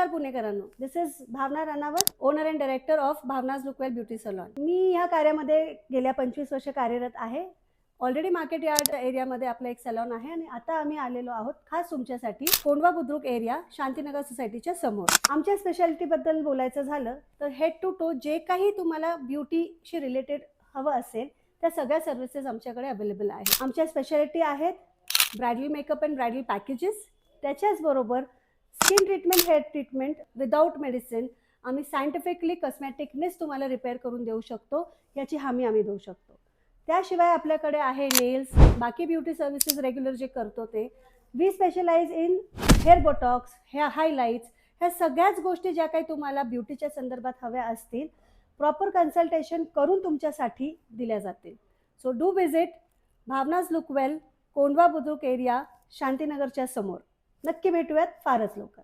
नमस्कार पुणेकरांनो, this is Bhavna Ranawat, owner and director of Bhavna's Lookwell beauty salon. मी ह्या कार्यामध्ये गेल्या 25 वर्ष कार्यरत आहे. ऑलरेडी मार्केट यार्ड एरियामध्ये आपलं एक सलॉन आहे आणि आता आम्ही आलेलो आहोत खास तुमच्यासाठी कोंढवा बुद्रुक एरिया शांतीनगर सोसायटीच्या समोर. आमच्या स्पेशालिटी बद्दल बोलायचं झालं तर हेड टू टो जे काही तुम्हाला ब्युटीशी रिलेटेड हवं असेल त्या सगळ्या सर्व्हिसेस आमच्याकडे अवेलेबल आहे. आमच्या स्पेशालिटी आहेत bridal makeup and bridal packages, त्याच्याच बरोबर skin treatment, hair treatment without medicine. आम्ही सायंटिफिकली कॉस्मेटिकनेच तुम्हाला रिपेअर करून देऊ शकतो, याची हमी आम्ही देऊ शकतो. त्याशिवाय आपल्याकडे आहे नेल्स, बाकी ब्युटी सर्व्हिसेस रेग्युलर जे करतो ते. We specialise in hair botox, hair highlights, ह्या सगळ्याच गोष्टी ज्या काही तुम्हाला ब्युटीच्या संदर्भात हव्या असतील प्रॉपर कन्सल्टेशन करून तुमच्यासाठी दिल्या जातील. So do visit Bhavna's Lookwell, Kondhwa Budruk area, शांतीनगरच्या समोर. नक्की भेटूयात फारच लवकर.